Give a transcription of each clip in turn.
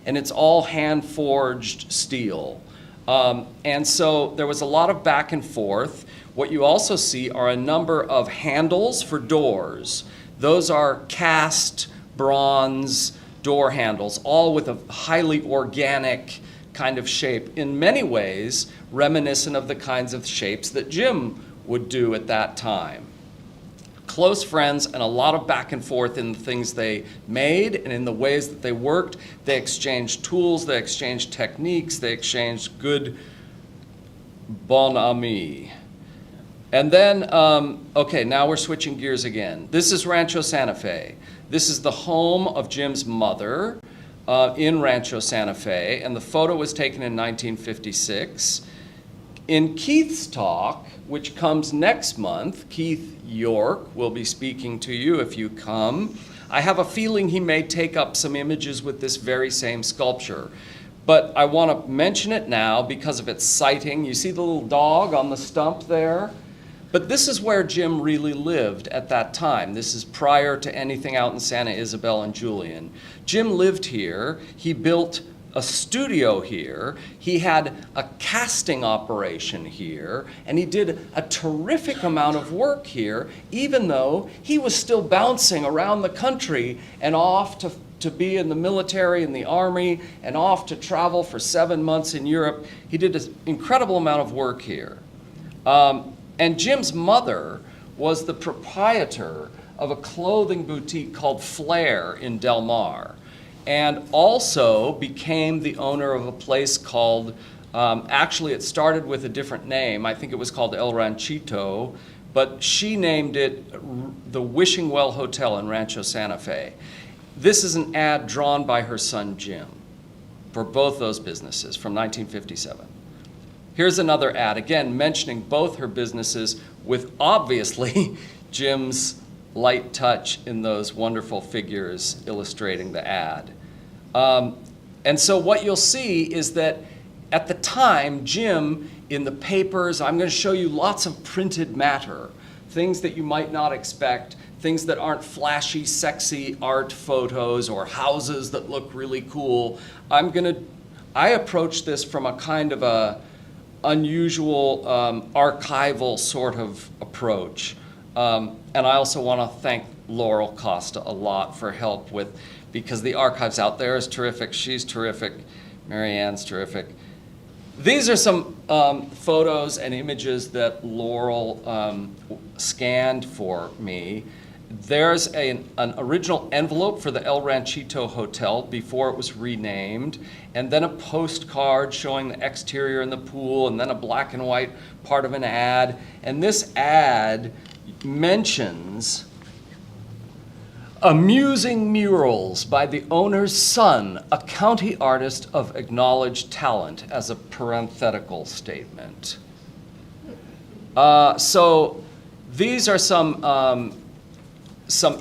and it's all hand-forged steel. And so there was a lot of back and forth. What you also see are a number of handles for doors. Those are cast bronze door handles, all with a highly organic kind of shape, in many ways reminiscent of the kinds of shapes that Jim would do at that time. Close friends and a lot of back and forth in the things they made and in the ways that they worked. They exchanged tools, they exchanged techniques, they exchanged good bon ami. And then, okay, now we're switching gears again. This is Rancho Santa Fe. This is the home of Jim's mother in Rancho Santa Fe, and the photo was taken in 1956. In Keith's talk, which comes next month, Keith York will be speaking to you if you come. I have a feeling he may take up some images with this very same sculpture. But I want to mention it now because of its sighting. You see the little dog on the stump there? But this is where Jim really lived at that time. This is prior to anything out in Santa Isabel and Julian. Jim lived here. He built a studio here. He had a casting operation here, and he did a terrific amount of work here, even though he was still bouncing around the country and off to be in the military and the army and off to travel for 7 months in Europe. He did an incredible amount of work here. And Jim's mother was the proprietor of a clothing boutique called Flair in Del Mar, and also became the owner of a place called, actually it started with a different name. I think it was called El Ranchito, but she named it the Wishing Well Hotel in Rancho Santa Fe. This is an ad drawn by her son Jim for both those businesses from 1957. Here's another ad, again mentioning both her businesses with obviously Jim's light touch in those wonderful figures illustrating the ad. And so what you'll see is that at the time, Jim, in the papers, I'm going to show you lots of printed matter, things that you might not expect, things that aren't flashy, sexy art photos or houses that look really cool. I approach this from a kind of a unusual archival sort of approach. And I also want to thank Laurel Costa a lot for help with, because the archives out there is terrific. She's terrific. Marianne's terrific. These are some photos and images that Laurel scanned for me. There's an original envelope for the El Ranchito Hotel before it was renamed, and then a postcard showing the exterior and the pool, and then a black and white part of an ad. And this ad mentions amusing murals by the owner's son, a county artist of acknowledged talent, as a parenthetical statement. So these are some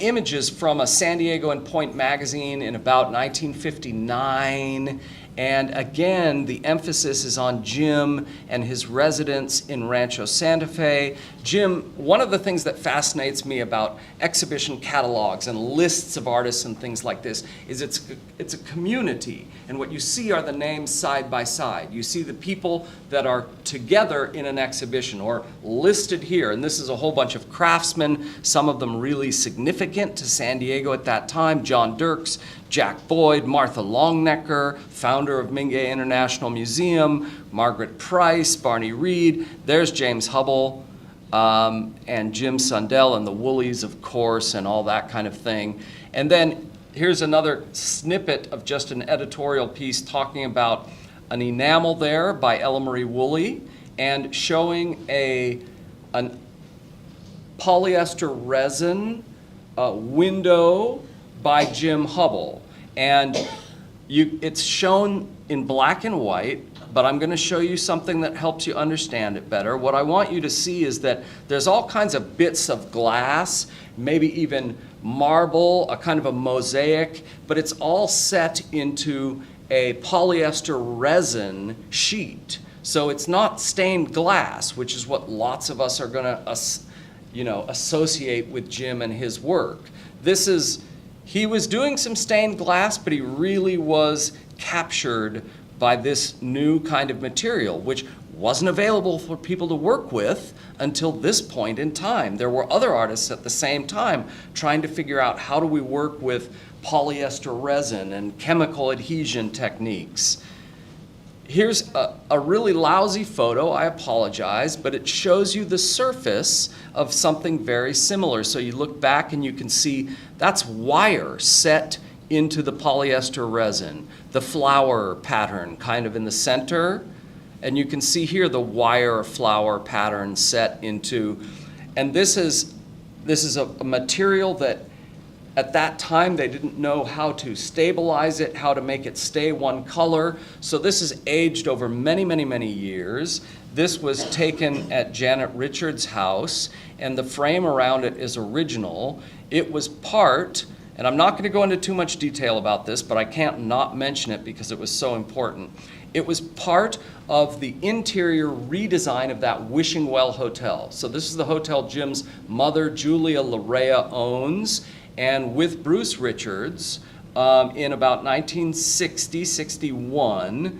images from a San Diego and Point magazine in about 1959. And again, the emphasis is on Jim and his residence in Rancho Santa Fe. Jim, one of the things that fascinates me about exhibition catalogs and lists of artists and things like this is it's a community. And what you see are the names side by side. You see the people that are together in an exhibition or listed here. And this is a whole bunch of craftsmen, some of them really significant to San Diego at that time. John Dirks, Jack Boyd, Martha Longnecker, founder of Mingay International Museum, Margaret Price, Barney Reed. There's James Hubbell, and Jim Sundell and the Woolies, of course, and all that kind of thing. And then here's another snippet of just an editorial piece talking about an enamel there by Ella Marie Woolley and showing an polyester resin window by Jim Hubbell. And it's shown in black and white, but I'm going to show you something that helps you understand it better. What I want you to see is that there's all kinds of bits of glass, maybe even marble, a kind of a mosaic, but it's all set into a polyester resin sheet. So it's not stained glass, which is what lots of us are going to associate with Jim and his work. He was doing some stained glass, but he really was captured by this new kind of material, which wasn't available for people to work with until this point in time. There were other artists at the same time trying to figure out, how do we work with polyester resin and chemical adhesion techniques. Here's a really lousy photo, I apologize, but it shows you the surface of something very similar. So you look back and you can see that's wire set into the polyester resin, the flower pattern kind of in the center, and you can see here the wire flower pattern set into, and this is a material that at that time they didn't know how to stabilize it, how to make it stay one color. So this is aged over many, many, many years. This was taken at Janet Richards' house, and the frame around it is original. It was part, and I'm not going to go into too much detail about this, but I can't not mention it because it was so important. It was part of the interior redesign of that Wishing Well Hotel. So this is the hotel Jim's mother, Julia Larea, owns, and with Bruce Richards, in about 1960-61,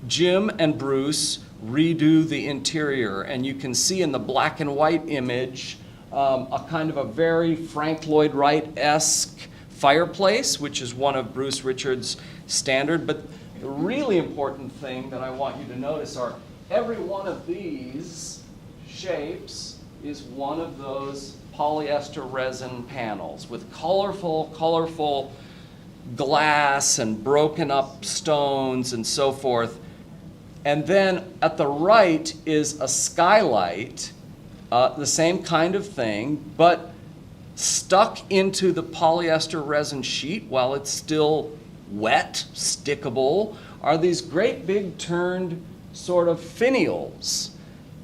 Jim and Bruce redo the interior, and you can see in the black and white image a kind of a very Frank Lloyd Wright-esque fireplace, which is one of Bruce Richards' standard. But the really important thing that I want you to notice are every one of these shapes is one of those polyester resin panels with colorful glass and broken up stones and so forth. And then at the right is a skylight, the same kind of thing, but stuck into the polyester resin sheet while it's still wet, stickable, are these great big turned sort of finials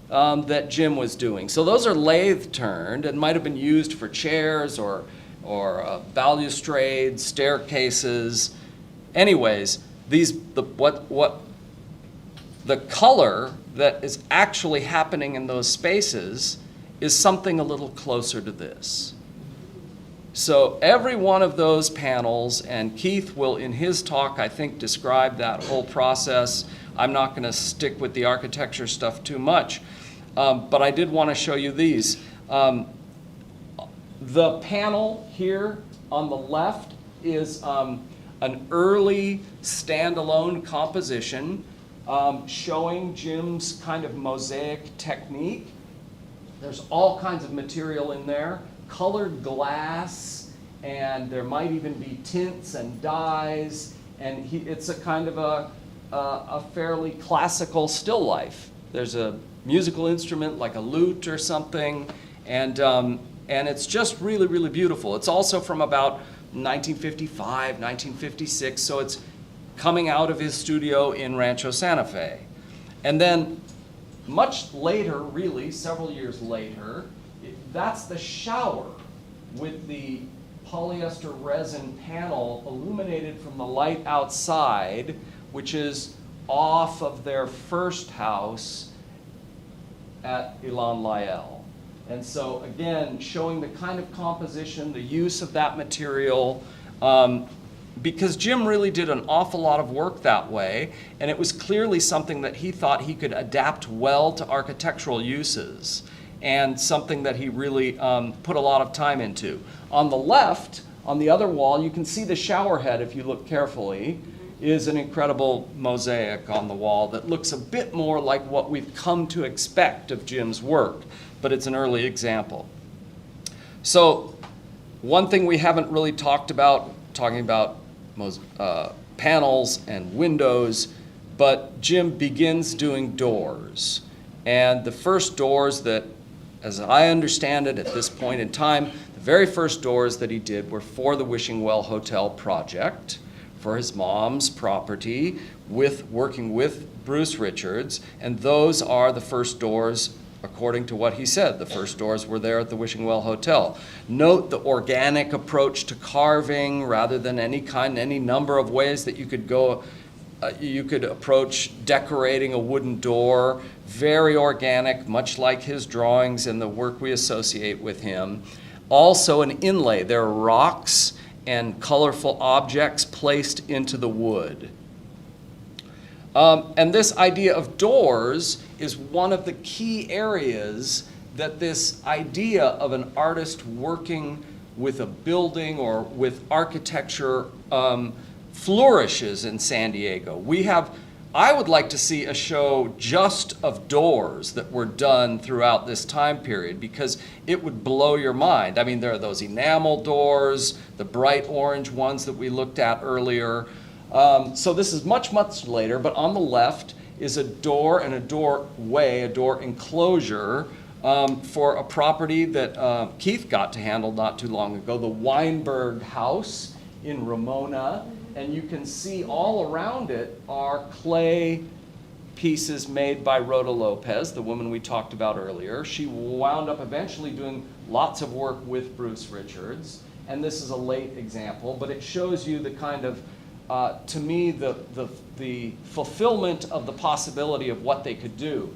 that Jim was doing. So those are lathe turned and might have been used for chairs or balustrades, staircases. Anyways, the color that is actually happening in those spaces is something a little closer to this. So every one of those panels, and Keith will in his talk, I think, describe that whole process. I'm not going to stick with the architecture stuff too much, but I did want to show you these. The panel here on the left is an early standalone composition showing Jim's kind of mosaic technique. There's all kinds of material in there, colored glass, and there might even be tints and dyes, and it's a kind of a fairly classical still life. There's a musical instrument like a lute or something, and it's just really, really beautiful. It's also from about 1955, 1956, so it's coming out of his studio in Rancho Santa Fe. And then much later, really, several years later, that's the shower with the polyester resin panel illuminated from the light outside, which is off of their first house at Ilan-Lael. And so again, showing the kind of composition, the use of that material, because Jim really did an awful lot of work that way, and it was clearly something that he thought he could adapt well to architectural uses, and something that he really put a lot of time into. On the left, on the other wall, you can see the shower head, if you look carefully, is an incredible mosaic on the wall that looks a bit more like what we've come to expect of Jim's work, but it's an early example. So one thing we haven't really talked about, talking about panels and windows, but Jim begins doing doors. And the first doors that, as I understand it at this point in time, the very first doors that he did were for the Wishing Well Hotel project, for his mom's property, working with Bruce Richards, and those are the first doors according to what he said. The first doors were there at the Wishing Well Hotel. Note the organic approach to carving rather than any number of ways that you could go. You could approach decorating a wooden door. Very organic, much like his drawings and the work we associate with him. Also an inlay. There are rocks and colorful objects placed into the wood. And this idea of doors is one of the key areas that this idea of an artist working with a building or with architecture flourishes in San Diego. I would like to see a show just of doors that were done throughout this time period, because it would blow your mind. I mean, there are those enamel doors, the bright orange ones that we looked at earlier. So this is much, much later, but on the left is a door and a doorway, a door enclosure for a property that Keith got to handle not too long ago, the Weinberg House in Ramona. And you can see all around it are clay pieces made by Rhoda Lopez, the woman we talked about earlier. She wound up eventually doing lots of work with Bruce Richards. And this is a late example, but it shows you the kind of, to me, the fulfillment of the possibility of what they could do.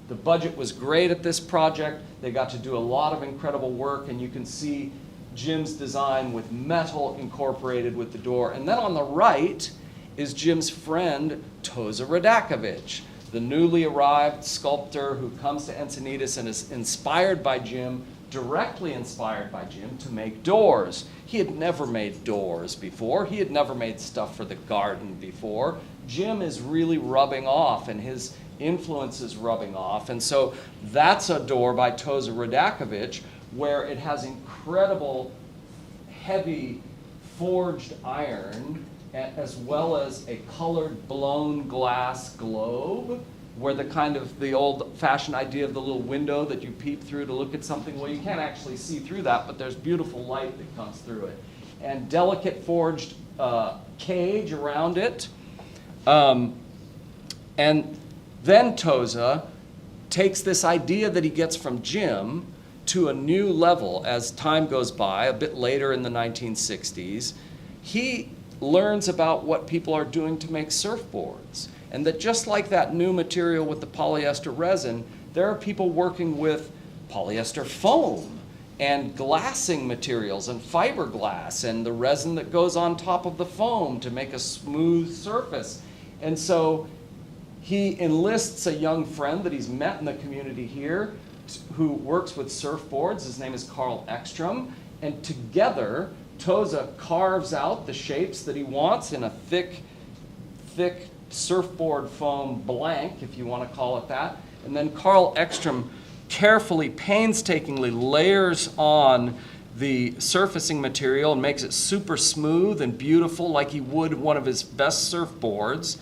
The budget was great at this project. They got to do a lot of incredible work, and you can see Jim's design with metal incorporated with the door. And then on the right is Jim's friend, Toza Radakovich, the newly arrived sculptor who comes to Encinitas and is inspired by Jim, directly inspired by Jim, to make doors. He had never made doors before. He had never made stuff for the garden before. Jim is really rubbing off, and his influence is rubbing off. And so that's a door by Toza Radakovich, where it has incredible heavy forged iron, as well as a colored blown glass globe, where the old-fashioned idea of the little window that you peep through to look at something, well, you can't actually see through that, but there's beautiful light that comes through it. And delicate forged cage around it. And then Toza takes this idea that he gets from Jim to a new level as time goes by. A bit later in the 1960s, he learns about what people are doing to make surfboards, and that just like that new material with the polyester resin, there are people working with polyester foam and glassing materials and fiberglass and the resin that goes on top of the foam to make a smooth surface. And so he enlists a young friend that he's met in the community here who works with surfboards. His name is Carl Ekstrom, and together Toza carves out the shapes that he wants in a thick surfboard foam blank, if you want to call it that. And then Carl Ekstrom carefully, painstakingly layers on the surfacing material and makes it super smooth and beautiful, like he would one of his best surfboards.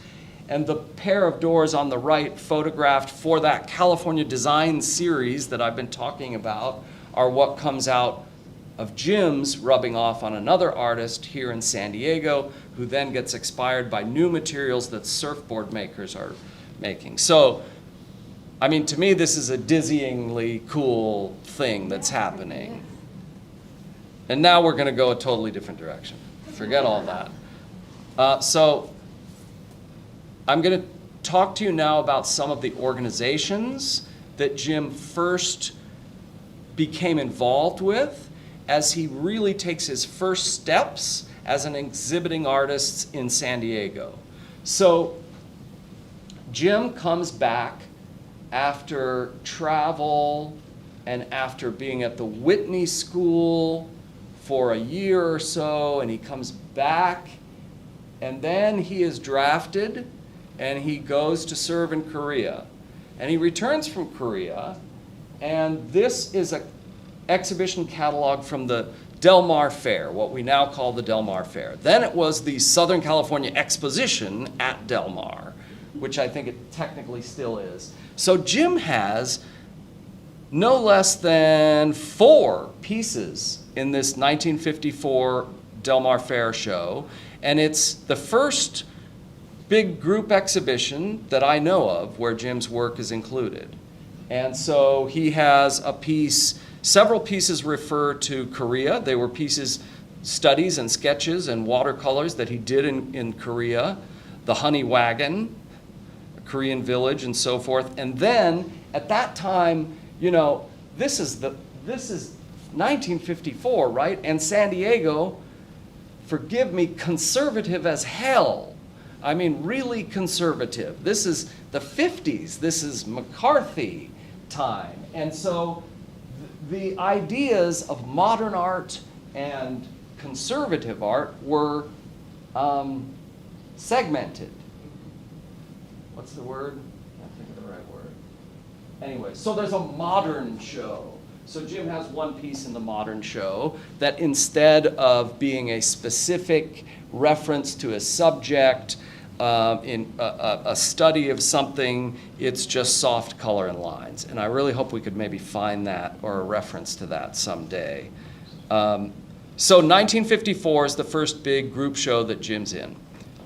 And the pair of doors on the right, photographed for that California Design series that I've been talking about, are what comes out of Jim's rubbing off on another artist here in San Diego, who then gets inspired by new materials that surfboard makers are making. So, I mean, to me, this is a dizzyingly cool thing that's happening. And now we're going to go a totally different direction. Forget all that. So I'm going to talk to you now about some of the organizations that Jim first became involved with as he really takes his first steps as an exhibiting artist in San Diego. So Jim comes back after travel and after being at the Whitney School for a year or so, and he comes back, and then he is drafted and he goes to serve in Korea. And he returns from Korea, and this is an exhibition catalog from the Del Mar Fair, what we now call the Del Mar Fair. Then it was the Southern California Exposition at Del Mar, which I think it technically still is. So Jim has no less than 4 pieces in this 1954 Del Mar Fair show, and it's the first big group exhibition that I know of where Jim's work is included. And so he has a piece, several pieces refer to Korea. They were pieces, studies and sketches and watercolors that he did in Korea, the Honey Wagon, a Korean village, and so forth. And then at that time, you know, this is 1954, right? And San Diego, forgive me, conservative as hell. I mean, really conservative. This is the 50s. This is McCarthy time. And so the ideas of modern art and conservative art were segmented. What's the word? I can't think of the right word. Anyway, so there's a modern show. So Jim has one piece in the modern show that instead of being a specific reference to a subject in a study of something, it's just soft color and lines. And I really hope we could maybe find that or a reference to that someday. So 1954 is the first big group show that Jim's in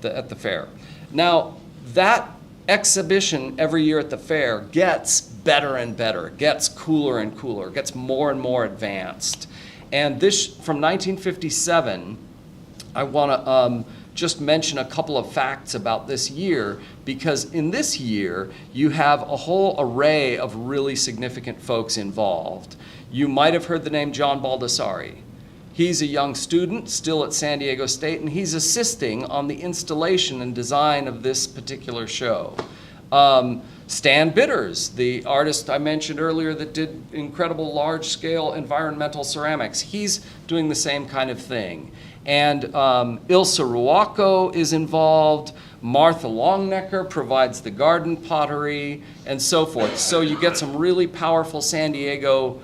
at the fair. Now, that exhibition every year at the fair gets better and better, gets cooler and cooler, gets more and more advanced. And this, from 1957, I want to just mention a couple of facts about this year, because in this year, you have a whole array of really significant folks involved. You might have heard the name John Baldessari. He's a young student still at San Diego State, and he's assisting on the installation and design of this particular show. Stan Bitters, the artist I mentioned earlier that did incredible large-scale environmental ceramics, he's doing the same kind of thing. And Ilse Ruaco is involved. Martha Longnecker provides the garden pottery, and so forth. So you get some really powerful San Diego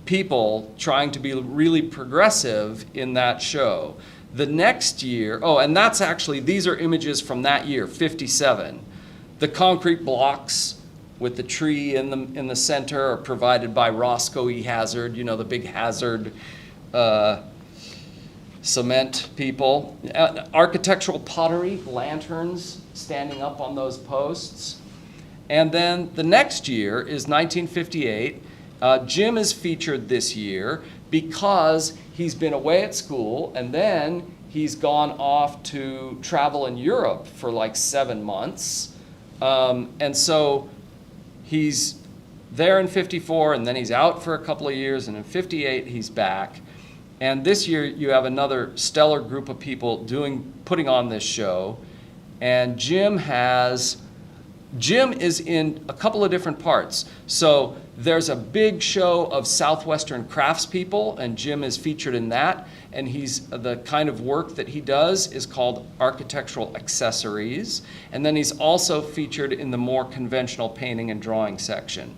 people trying to be really progressive in that show. The next year, and that's actually, these are images from that year, 57. The concrete blocks with the tree in the center are provided by Roscoe E. Hazard, you know, the big Hazard cement people. Architectural pottery, lanterns standing up on those posts. And then the next year is 1958. Jim is featured this year because he's been away at school, and then he's gone off to travel in Europe for like 7 months. And so he's there in 54, and then he's out for a couple of years, and in 58 he's back. And this year you have another stellar group of people putting on this show. And Jim is in a couple of different parts. So there's a big show of Southwestern craftspeople, and Jim is featured in that. And the kind of work that he does is called architectural accessories. And then he's also featured in the more conventional painting and drawing section.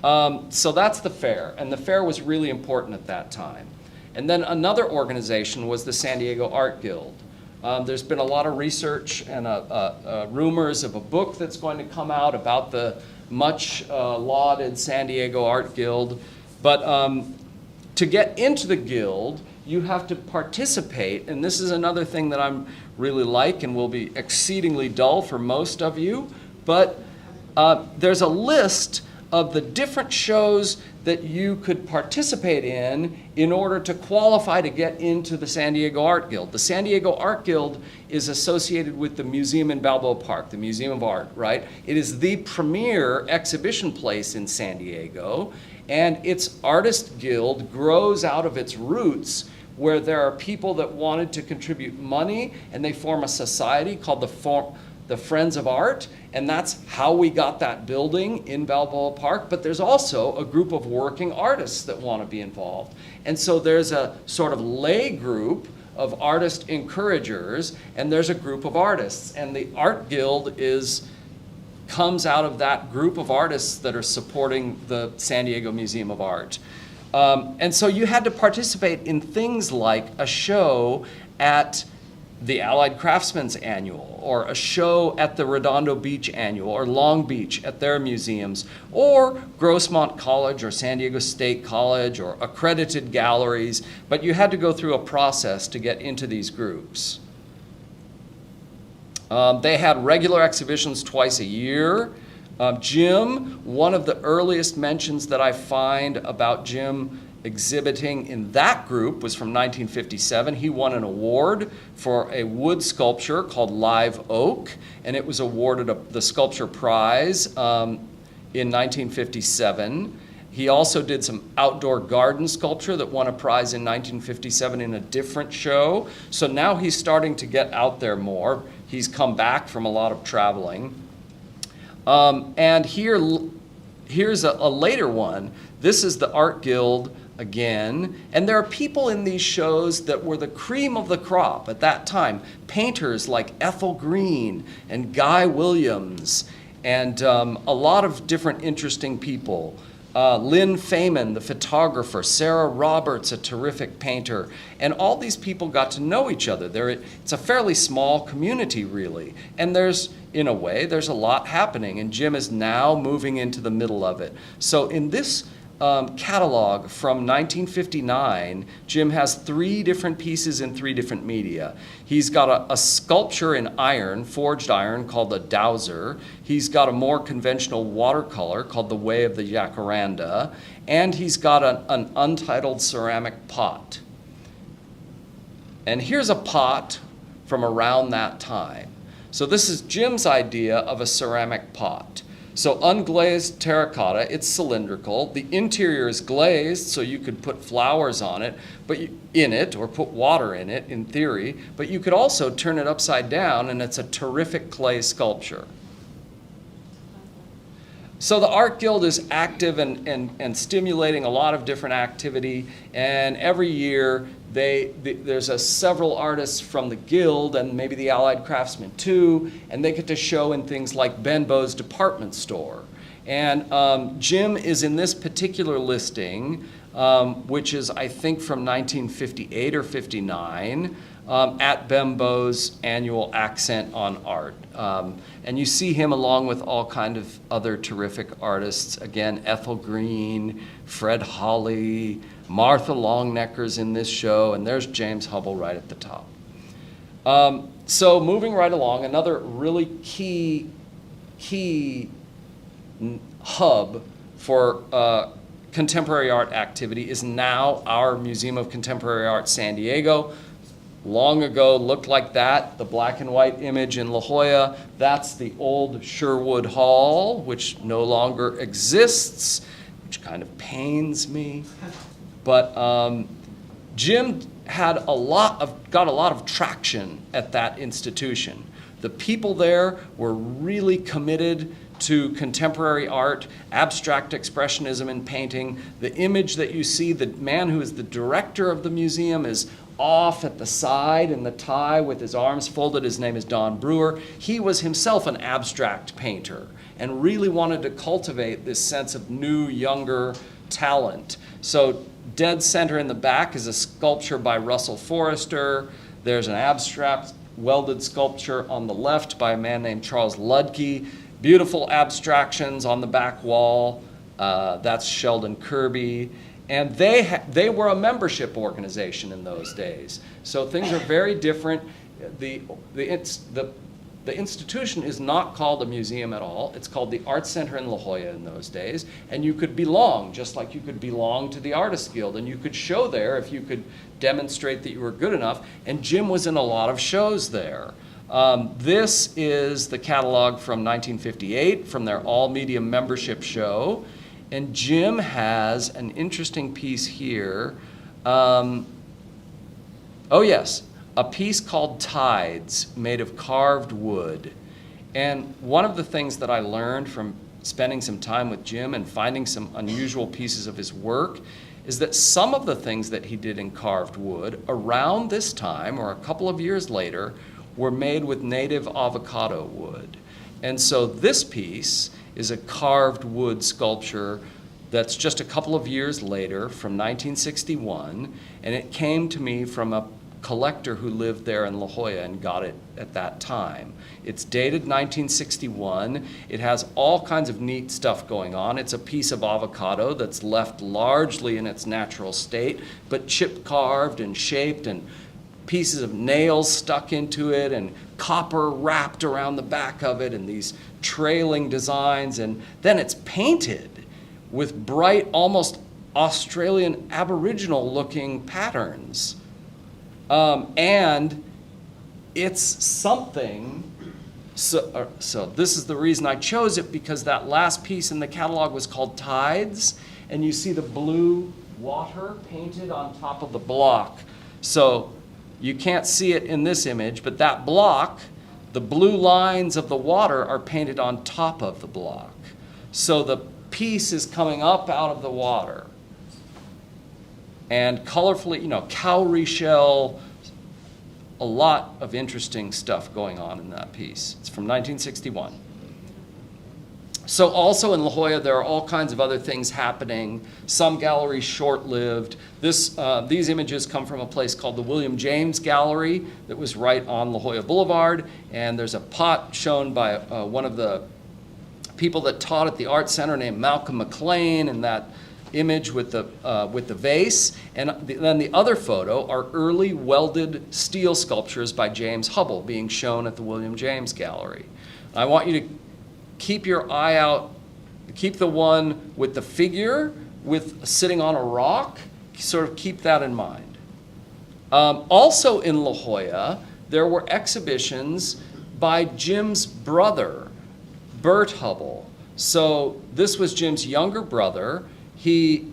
So that's the fair, and the fair was really important at that time. And then another organization was the San Diego Art Guild. There's been a lot of research and rumors of a book that's going to come out about the much lauded San Diego Art Guild. But to get into the guild, you have to participate, and this is another thing that I'm really like and will be exceedingly dull for most of you, but there's a list of the different shows that you could participate in order to qualify to get into the San Diego Art Guild. The San Diego Art Guild is associated with the museum in Balboa Park, the Museum of Art, right? It is the premier exhibition place in San Diego, and its artist guild grows out of its roots where there are people that wanted to contribute money, and they form a society called the Friends of Art, and that's how we got that building in Balboa Park. But there's also a group of working artists that want to be involved. And so there's a sort of lay group of artist encouragers, and there's a group of artists. And the Art Guild comes out of that group of artists that are supporting the San Diego Museum of Art. And so you had to participate in things like a show at the Allied Craftsmen's Annual, or a show at the Redondo Beach Annual, or Long Beach at their museums, or Grossmont College, or San Diego State College, or accredited galleries, but you had to go through a process to get into these groups. They had regular exhibitions twice a year. Jim, one of the earliest mentions that I find about Jim exhibiting in that group was from 1957. He won an award for a wood sculpture called Live Oak, and it was awarded the Sculpture Prize in 1957. He also did some outdoor garden sculpture that won a prize in 1957 in a different show. So now he's starting to get out there more. He's come back from a lot of traveling. And here's a later one. This is the Art Guild again. And there are people in these shows that were the cream of the crop at that time. Painters like Ethel Green and Guy Williams and a lot of different interesting people. Lynn Feynman, the photographer, Sarah Roberts, a terrific painter, and all these people got to know each other. It's a fairly small community, really, and in a way, there's a lot happening, and Jim is now moving into the middle of it. So in this catalog from 1959, Jim has 3 different pieces in 3 different media. He's got a sculpture in iron, forged iron, called the Dowser. He's got a more conventional watercolor called The Way of the Jacaranda. And he's got an untitled ceramic pot. And here's a pot from around that time. So this is Jim's idea of a ceramic pot. So unglazed terracotta, it's cylindrical. The interior is glazed, so you could put flowers on it, in it, or put water in it, in theory. But you could also turn it upside down, and it's a terrific clay sculpture. So the Art Guild is active and stimulating a lot of different activity, and every year there's several artists from the Guild and maybe the Allied Craftsmen too, and they get to show in things like Benbow's department store. And Jim is in this particular listing, which is I think from 1958 or 59, at Benbow's annual Accent on Art. And you see him along with all kind of other terrific artists. Again, Ethel Green, Fred Hawley, Martha Longnecker's in this show, and there's James Hubbell right at the top. So moving right along, another really key hub for contemporary art activity is now our Museum of Contemporary Art San Diego. Long ago looked like that, the black and white image in La Jolla. That's the old Sherwood Hall, which no longer exists, which kind of pains me. But Jim got a lot of traction at that institution. The people there were really committed to contemporary art, abstract expressionism in painting. The image that you see, the man who is the director of the museum is off at the side in the tie with his arms folded. His name is Don Brewer. He was himself an abstract painter and really wanted to cultivate this sense of new, younger talent. So dead center in the back is a sculpture by Russell Forrester. There's an abstract welded sculpture on the left by a man named Charles Ludke. Beautiful abstractions on the back wall. That's Sheldon Kirby. And they were a membership organization in those days. So things are very different. The institution is not called a museum at all. It's called the Art Center in La Jolla in those days. And you could belong, just like you could belong to the Artists Guild. And you could show there if you could demonstrate that you were good enough. And Jim was in a lot of shows there. This is the catalog from 1958 from their all-media membership show. And Jim has an interesting piece here. Oh yes, a piece called Tides, made of carved wood. And one of the things that I learned from spending some time with Jim and finding some unusual pieces of his work is that some of the things that he did in carved wood around this time, or a couple of years later, were made with native avocado wood. And so this piece is a carved wood sculpture that's just a couple of years later from 1961, and it came to me from a collector who lived there in La Jolla and got it at that time. It's dated 1961. It has all kinds of neat stuff going on. It's a piece of avocado that's left largely in its natural state, but chip carved and shaped, and pieces of nails stuck into it, and copper wrapped around the back of it, and these trailing designs, and then it's painted with bright, almost Australian Aboriginal looking patterns. And it's something So this is the reason I chose it, because that last piece in the catalog was called Tides, and you see the blue water painted on top of the block. So you can't see it in this image, but that block, the blue lines of the water are painted on top of the block. So the piece is coming up out of the water. And colorfully, cowrie shell, a lot of interesting stuff going on in that piece. It's from 1961. So also in La Jolla, there are all kinds of other things happening. Some galleries short-lived. These images come from a place called the William James Gallery that was right on La Jolla Boulevard. And there's a pot shown by one of the people that taught at the Art Center named Malcolm McLean, and that image with the vase. And then the other photo are early welded steel sculptures by James Hubbell being shown at the William James Gallery. I want you to keep your eye out, keep the one with the figure sitting on a rock, sort of keep that in mind. Also in La Jolla, there were exhibitions by Jim's brother, Bert Hubbell. So this was Jim's younger brother. He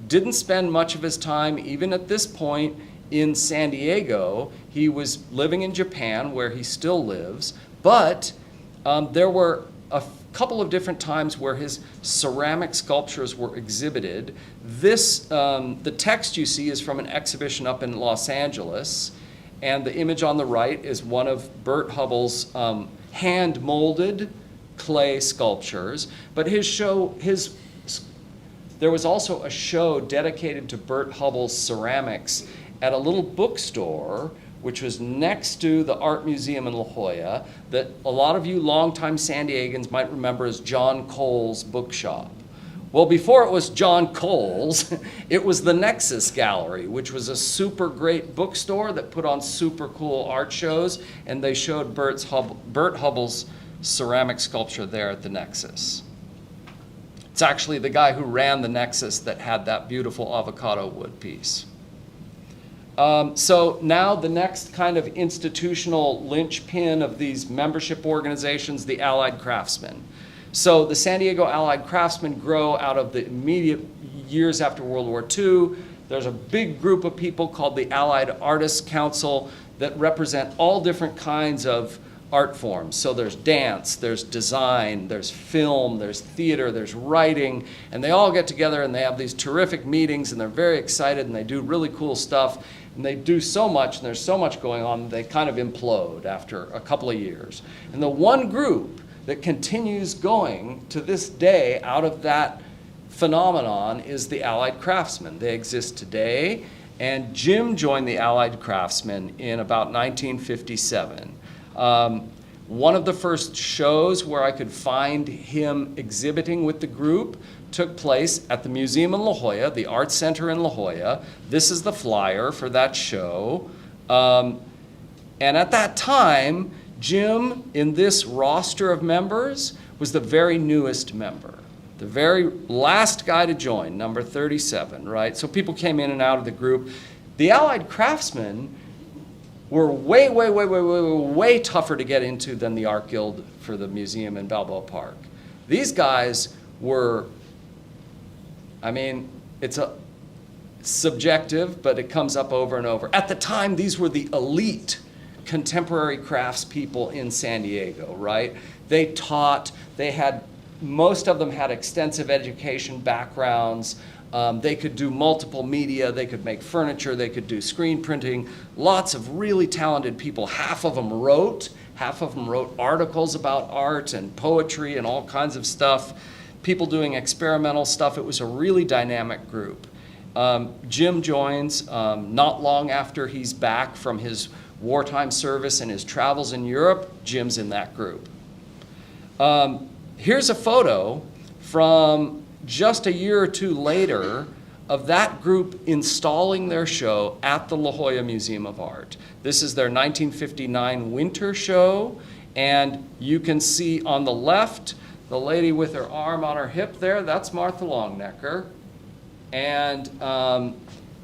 didn't spend much of his time, even at this point, in San Diego. He was living in Japan, where he still lives. But there were a couple of different times where his ceramic sculptures were exhibited. The text you see is from an exhibition up in Los Angeles. And the image on the right is one of Bert Hubbell's hand-molded clay sculptures. But there was also a show dedicated to Bert Hubbell's ceramics at a little bookstore, which was next to the Art Museum in La Jolla, that a lot of you longtime San Diegans might remember as John Cole's bookshop. Well, before it was John Cole's, it was the Nexus Gallery, which was a super great bookstore that put on super cool art shows, and they showed Bert Hubbell's ceramic sculpture there at the Nexus. It's actually the guy who ran the Nexus that had that beautiful avocado wood piece. So now the next kind of institutional linchpin of these membership organizations, the Allied Craftsmen. So the San Diego Allied Craftsmen grow out of the immediate years after World War II. There's a big group of people called the Allied Artists Council that represent all different kinds of art forms. So there's dance, there's design, there's film, there's theater, there's writing, and they all get together and they have these terrific meetings, and they're very excited, and they do really cool stuff, and they do so much, and there's so much going on, they kind of implode after a couple of years. And the one group that continues going to this day out of that phenomenon is the Allied Craftsmen. They exist today, and Jim joined the Allied Craftsmen in about 1957. One of the first shows where I could find him exhibiting with the group took place at the museum in La Jolla, the Art Center in La Jolla. This is the flyer for that show. And at that time, Jim, in this roster of members, was the very newest member, the very last guy to join, number 37, right? So people came in and out of the group. The Allied Craftsmen were way tougher to get into than the Art Guild for the museum in Balboa Park. These guys were, it's subjective, but it comes up over and over. At the time, these were the elite contemporary craftspeople in San Diego, right? They taught, most of them had extensive education backgrounds. They could do multiple media, they could make furniture, they could do screen printing. Lots of really talented people. Half of them wrote articles about art and poetry and all kinds of stuff. People doing experimental stuff. It was a really dynamic group. Jim joins not long after he's back from his wartime service and his travels in Europe. Jim's in that group. Here's a photo from just a year or two later of that group installing their show at the La Jolla Museum of Art. This is their 1959 winter show, and you can see on the left, the lady with her arm on her hip there, that's Martha Longnecker. And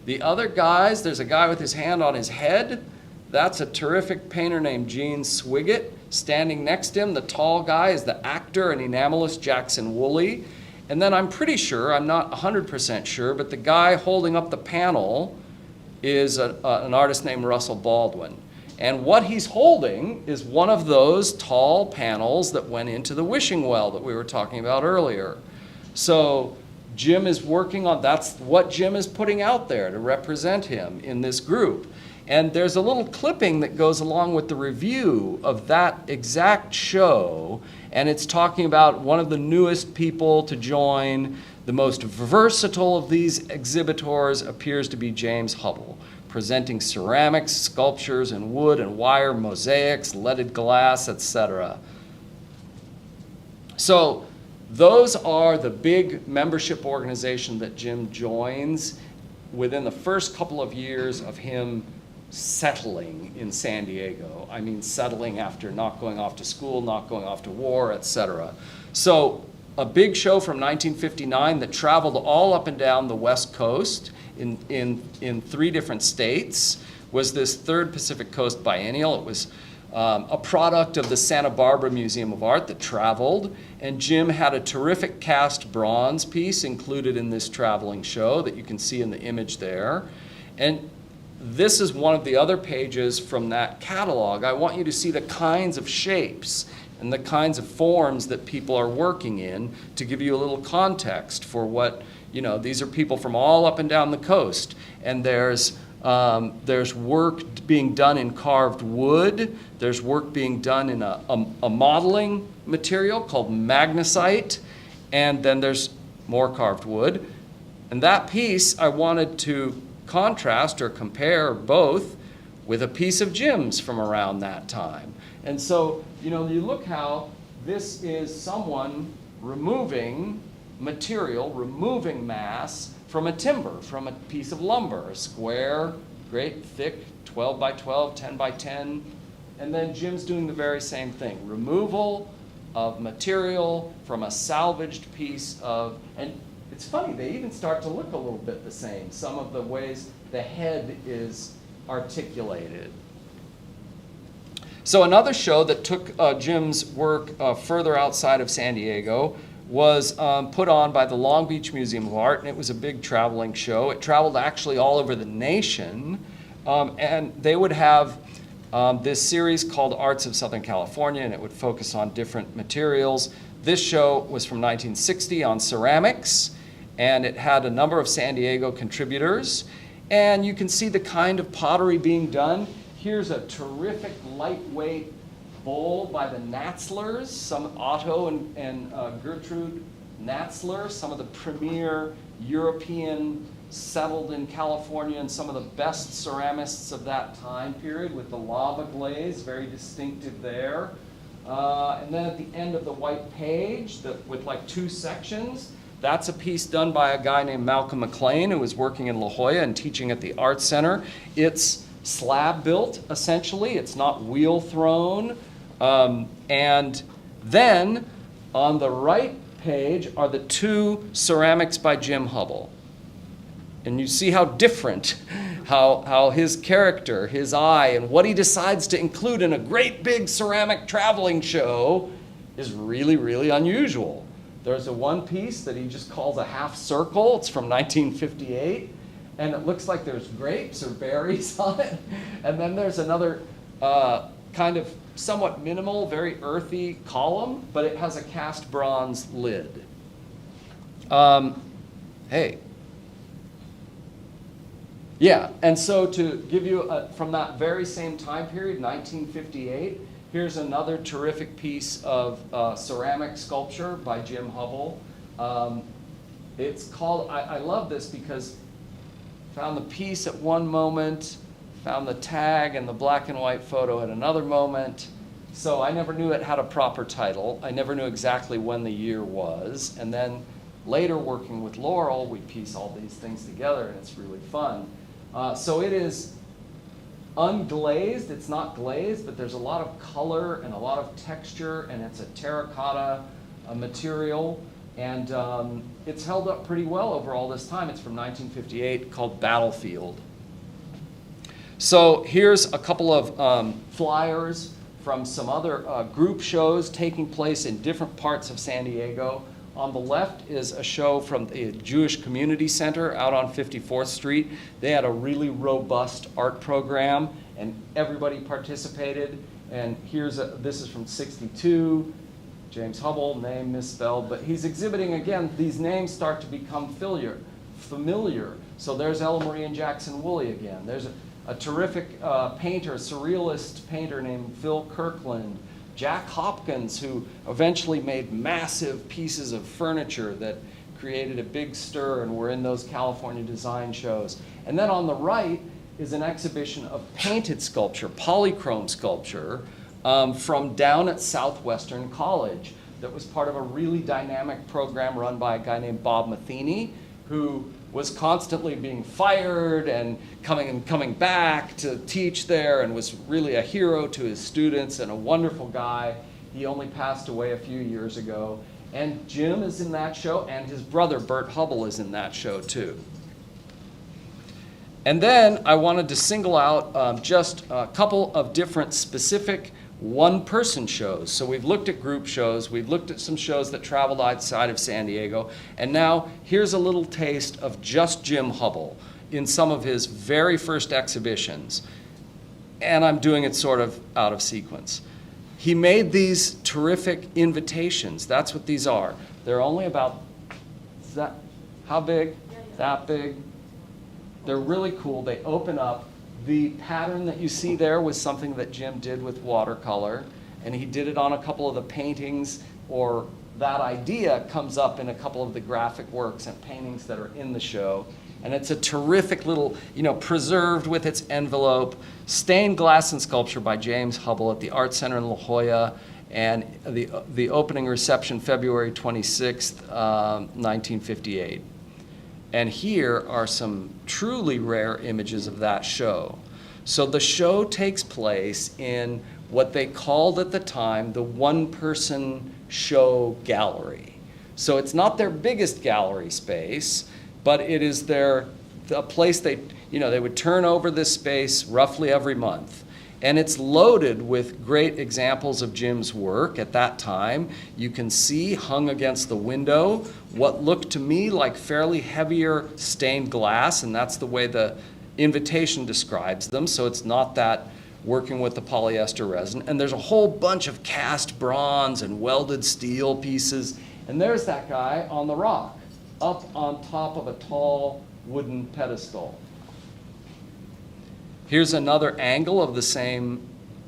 the other guys, there's a guy with his hand on his head. That's a terrific painter named Gene Swiggett. Standing next to him, the tall guy, is the actor and enamelist Jackson Woolley. And then I'm pretty sure, I'm not 100% sure, but the guy holding up the panel is an artist named Russell Baldwin. And what he's holding is one of those tall panels that went into the wishing well that we were talking about earlier. So Jim is working on, that's what Jim is putting out there to represent him in this group. And there's a little clipping that goes along with the review of that exact show, and it's talking about one of the newest people to join. The most versatile of these exhibitors appears to be James Hubbell, presenting ceramics, sculptures, and wood and wire, mosaics, leaded glass, etc. So those are the big membership organization that Jim joins within the first couple of years of him settling in San Diego. I mean, settling after not going off to school, not going off to war, etc. So a big show from 1959 that traveled all up and down the West Coast in 3 different states was this Third Pacific Coast Biennial. It was a product of the Santa Barbara Museum of Art that traveled, and Jim had a terrific cast bronze piece included in this traveling show that you can see in the image there. And this is one of the other pages from that catalog. I want you to see the kinds of shapes and the kinds of forms that people are working in to give you a little context for what, these are people from all up and down the coast. And there's work being done in carved wood. There's work being done in a modeling material called magnesite. And then there's more carved wood. And that piece I wanted to contrast or compare both with a piece of Jim's from around that time. And so, you look how this is someone removing material, removing mass from a timber, from a piece of lumber, a square, great, thick, 12 by 12, 10 by 10. And then Jim's doing the very same thing, removal of material from a salvaged piece of, and it's funny, they even start to look a little bit the same, some of the ways the head is articulated. So another show that took Jim's work further outside of San Diego was put on by the Long Beach Museum of Art, and it was a big traveling show. It traveled actually all over the nation, and they would have this series called Arts of Southern California, and it would focus on different materials. This show was from 1960 on ceramics, and it had a number of San Diego contributors. And you can see the kind of pottery being done. Here's a terrific lightweight bowl by the Natzlers, some Otto and Gertrude Natzler, some of the premier European settled in California and some of the best ceramists of that time period with the lava glaze, very distinctive there. And then at the end of the white page with like 2 sections, that's a piece done by a guy named Malcolm McLean who was working in La Jolla and teaching at the Art Center. It's slab built, essentially. It's not wheel thrown. And then on the right page are the 2 ceramics by Jim Hubbell. And you see how different, how his character, his eye, and what he decides to include in a great big ceramic traveling show is really, really unusual. There's a one piece that he just calls a half circle. It's from 1958. And it looks like there's grapes or berries on it. And then there's another kind of somewhat minimal, very earthy column, but it has a cast bronze lid. Hey. Yeah, and so to give you, from that very same time period, 1958, here's another terrific piece of ceramic sculpture by Jim Hubbell. It's called, I love this because found the piece at one moment, found the tag and the black and white photo at another moment. So I never knew it had a proper title. I never knew exactly when the year was. And then later working with Laurel, we piece all these things together and it's really fun. So it is unglazed, it's not glazed, but there's a lot of color and a lot of texture, and it's a terracotta material, and it's held up pretty well over all this time. It's from 1958, called Battlefield. So here's a couple of flyers from some other group shows taking place in different parts of San Diego. On the left is a show from the Jewish Community Center out on 54th Street. They had a really robust art program, and everybody participated. And this is from '62. James Hubbell, name misspelled, but he's exhibiting again. These names start to become familiar. So there's Ella Marie and Jackson Woolley again. There's a terrific painter, surrealist painter named Phil Kirkland. Jack Hopkins, who eventually made massive pieces of furniture that created a big stir and were in those California design shows. And then on the right is an exhibition of painted sculpture, polychrome sculpture, from down at Southwestern College that was part of a really dynamic program run by a guy named Bob Matheny, who was constantly being fired and coming back to teach there, and was really a hero to his students and a wonderful guy. He only passed away a few years ago. And Jim is in that show, and his brother Bert Hubbell is in that show too. And then I wanted to single out just a couple of different specific one-person shows. So we've looked at group shows, we've looked at some shows that traveled outside of San Diego, and now here's a little taste of just Jim Hubbell in some of his very first exhibitions. And I'm doing it sort of out of sequence. He made these terrific invitations. That's what these are. They're only about, how big? That big. They're really cool. They open up. The pattern that you see there was something that Jim did with watercolor, and he did it on a couple of the paintings, or that idea comes up in a couple of the graphic works and paintings that are in the show. And it's a terrific little, preserved with its envelope, stained glass and sculpture by James Hubbell at the Art Center in La Jolla, and the opening reception February 26th, 1958. And here are some truly rare images of that show. So the show takes place in what they called at the time the one-person show gallery. So it's not their biggest gallery space, but it is a place they would turn over this space roughly every month. And it's loaded with great examples of Jim's work at that time. You can see hung against the window what looked to me like fairly heavier stained glass, and that's the way the invitation describes them, so it's not that working with the polyester resin. And there's a whole bunch of cast bronze and welded steel pieces, and there's that guy on the rock, up on top of a tall wooden pedestal. Here's another angle of the same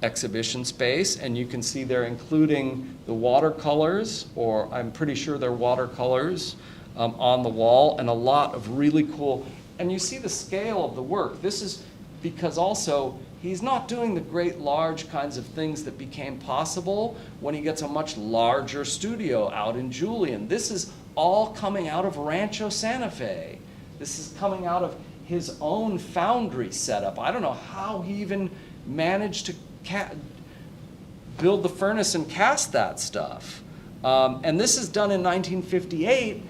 exhibition space, and you can see they're including the watercolors, or I'm pretty sure they're watercolors, on the wall, and a lot of really cool, and you see the scale of the work. This is because also he's not doing the great large kinds of things that became possible when he gets a much larger studio out in Julian. This is all coming out of Rancho Santa Fe. This is coming out of his own foundry setup. I don't know how he even managed to build the furnace and cast that stuff. And this is done in 1958,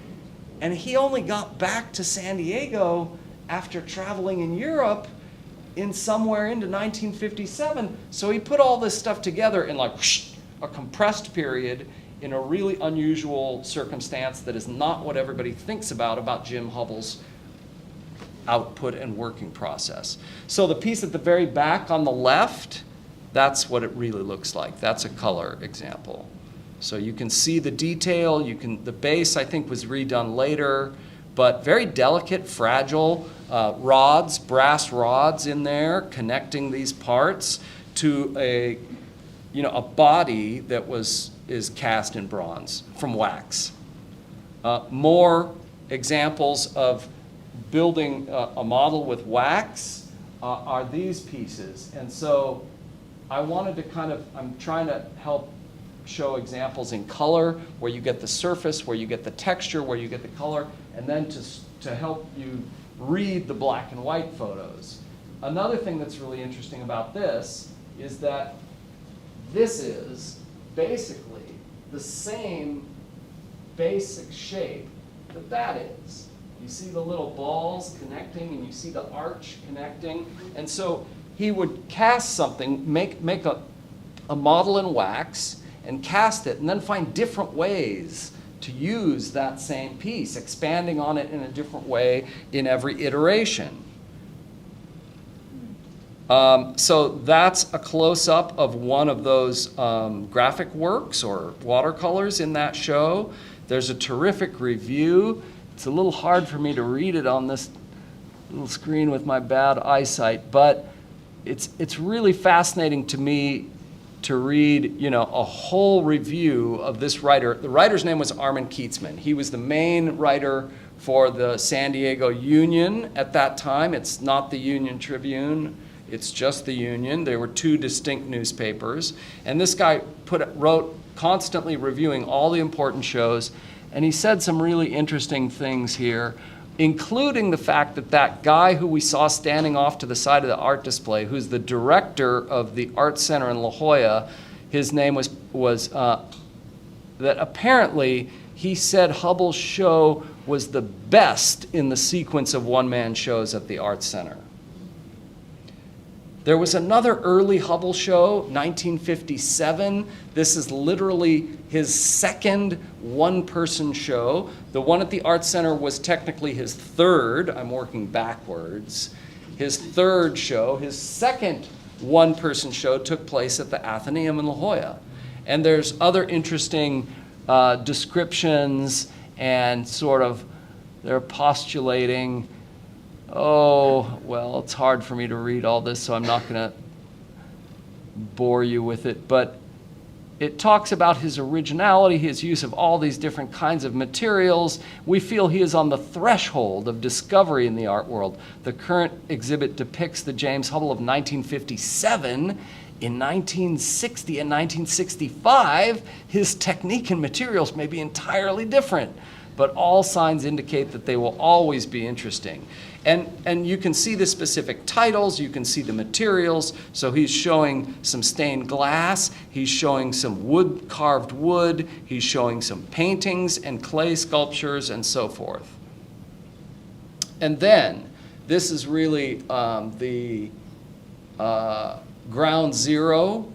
and he only got back to San Diego after traveling in Europe in somewhere into 1957. So he put all this stuff together in like a compressed period in a really unusual circumstance that is not what everybody thinks about Jim Hubbell's output and working process. So the piece at the very back on the left, that's what it really looks like. That's a color example. So you can see the detail. The base, I think, was redone later, but very delicate, fragile rods, brass rods in there connecting these parts to a body that is cast in bronze from wax. More examples of building a model with wax are these pieces. And so I wanted to I'm trying to help show examples in color, where you get the surface, where you get the texture, where you get the color, and then to help you read the black and white photos. Another thing that's really interesting about this is that this is basically the same basic shape that is. You see the little balls connecting, and you see the arch connecting. And so he would cast something, make a a model in wax and cast it, and then find different ways to use that same piece, expanding on it in a different way in every iteration. So that's a close-up of one of those graphic works or watercolors in that show. There's a terrific review. It's a little hard for me to read it on this little screen with my bad eyesight, but it's really fascinating to me to read, a whole review of this writer. The writer's name was Armin Keatsman. He was the main writer for the San Diego Union at that time. It's not the Union Tribune. It's just the Union. There were two distinct newspapers. And this guy wrote constantly reviewing all the important shows. And he said some really interesting things here, including the fact that that guy who we saw standing off to the side of the art display, who's the director of the Art Center in La Jolla, his name was that apparently he said Hubbell's show was the best in the sequence of one-man shows at the Art Center. There was another early Hubbell show, 1957. This is literally his second one-person show. The one at the Art Center was technically his third. I'm working backwards. His third show. His second one-person show took place at the Athenaeum in La Jolla. And there's other interesting descriptions and sort of they're postulating, well, it's hard for me to read all this, so I'm not going to bore you with it. But it talks about his originality, his use of all these different kinds of materials. We feel he is on the threshold of discovery in the art world. The current exhibit depicts the James Hubbell of 1957. In 1960 and 1965, his technique and materials may be entirely different, but all signs indicate that they will always be interesting. And you can see the specific titles, you can see the materials. So he's showing some stained glass, he's showing some carved wood, he's showing some paintings and clay sculptures and so forth. And then, this is really the ground zero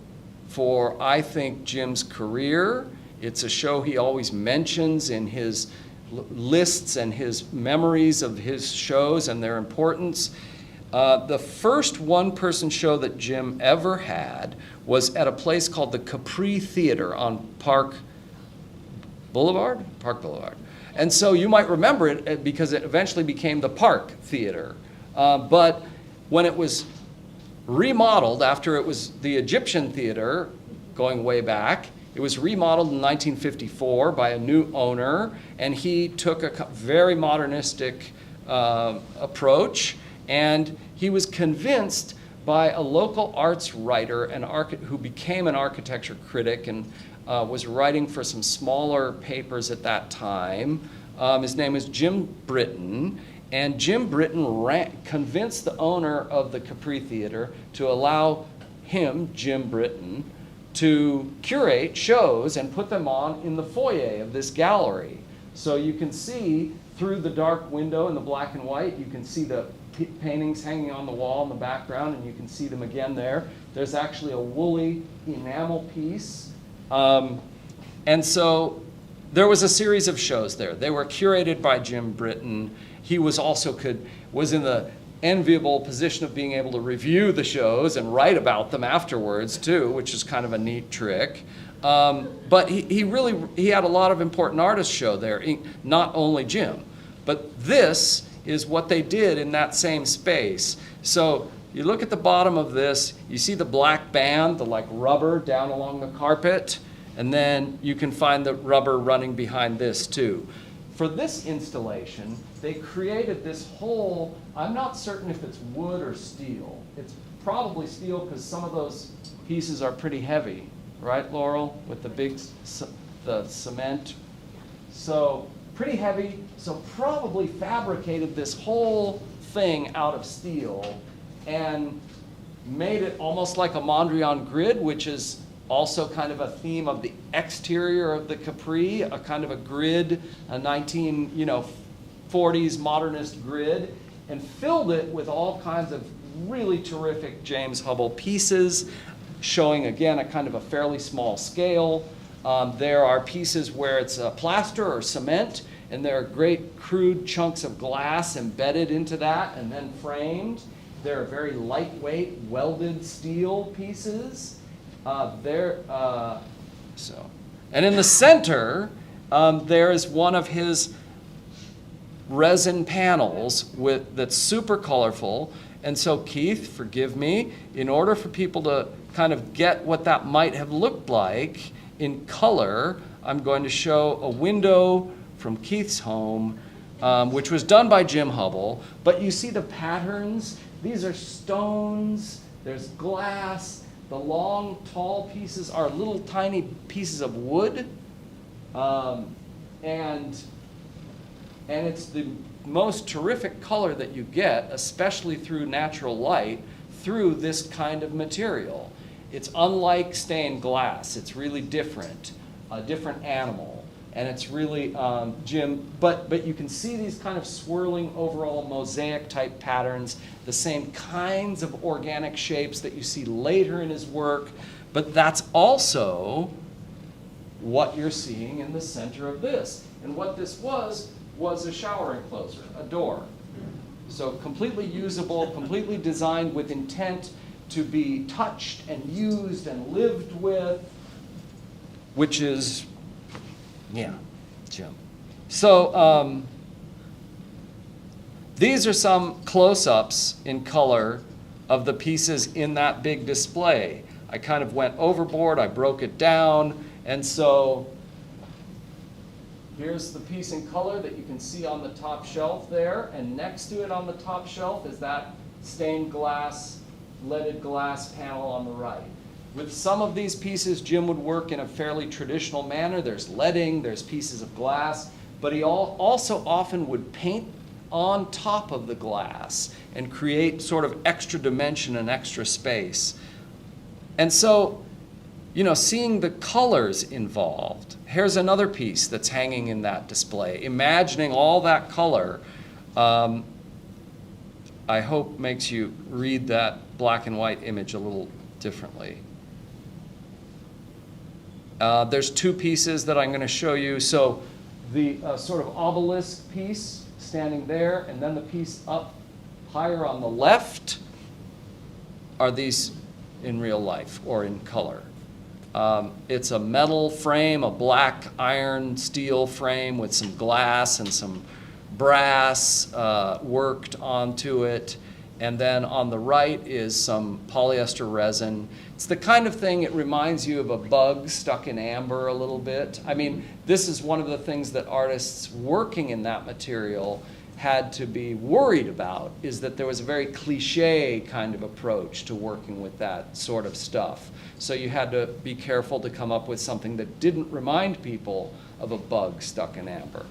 for, I think, Jim's career. It's a show he always mentions in his lists and his memories of his shows and their importance. The first one-person show that Jim ever had was at a place called the Capri Theater on Park Boulevard? Park Boulevard. And so you might remember it because it eventually became the Park Theater. But when it was remodeled after it was the Egyptian Theater, going way back, it was remodeled in 1954 by a new owner, and he took a very modernistic approach, and he was convinced by a local arts writer and who became an architecture critic and was writing for some smaller papers at that time. His name was Jim Britton, and Jim Britton convinced the owner of the Capri Theater to allow him, Jim Britton, to curate shows and put them on in the foyer of this gallery. So you can see through the dark window in the black and white, you can see the paintings hanging on the wall in the background, and you can see them again there. There's actually a woolly enamel piece. And so there was a series of shows there. They were curated by Jim Britton. He was in the enviable position of being able to review the shows and write about them afterwards too, which is kind of a neat trick. But he had a lot of important artists show there, not only Jim. But this is what they did in that same space. So you look at the bottom of this, you see the black band, the like rubber down along the carpet, and then you can find the rubber running behind this too. For this installation, they created this whole, I'm not certain if it's wood or steel. It's probably steel because some of those pieces are pretty heavy, right, Laurel, with the cement. So pretty heavy, so probably fabricated this whole thing out of steel and made it almost like a Mondrian grid, which is also kind of a theme of the exterior of the Capri, a kind of a grid, a 1940s modernist grid, and filled it with all kinds of really terrific James Hubbell pieces, showing, again, a kind of a fairly small scale. There are pieces where it's plaster or cement, and there are great crude chunks of glass embedded into that and then framed. There are very lightweight welded steel pieces. And in the center, there is one of his resin panels that's super colorful. And so, Keith, forgive me, in order for people to kind of get what that might have looked like in color, I'm going to show a window from Keith's home, which was done by Jim Hubbell. But you see the patterns. These are stones. There's glass. The long, tall pieces are little tiny pieces of wood. And it's the most terrific color that you get, especially through natural light, through this kind of material. It's unlike stained glass. It's really different, a different animal. And it's really, Jim, but you can see these kind of swirling overall mosaic type patterns, the same kinds of organic shapes that you see later in his work, but that's also what you're seeing in the center of this. And what this was a shower enclosure, a door. So completely usable, completely designed with intent to be touched and used and lived with, which is, yeah, Jim. So these are some close-ups in color of the pieces in that big display. I kind of went overboard, I broke it down, and so here's the piece in color that you can see on the top shelf there, and next to it on the top shelf is that stained glass, leaded glass panel on the right. With some of these pieces, Jim would work in a fairly traditional manner. There's leading, there's pieces of glass, but he also often would paint on top of the glass and create sort of extra dimension and extra space. And so, you know, seeing the colors involved. Here's another piece that's hanging in that display. Imagining all that color, I hope makes you read that black and white image a little differently. There's two pieces that I'm going to show you. So the sort of obelisk piece standing there, and then the piece up higher on the left are these in real life or in color. It's a metal frame, a black iron steel frame with some glass and some brass worked onto it. And then on the right is some polyester resin. It's the kind of thing, it reminds you of a bug stuck in amber a little bit. I mean, this is one of the things that artists working in that material had to be worried about, is that there was a very cliche kind of approach to working with that sort of stuff. So you had to be careful to come up with something that didn't remind people of a bug stuck in amber.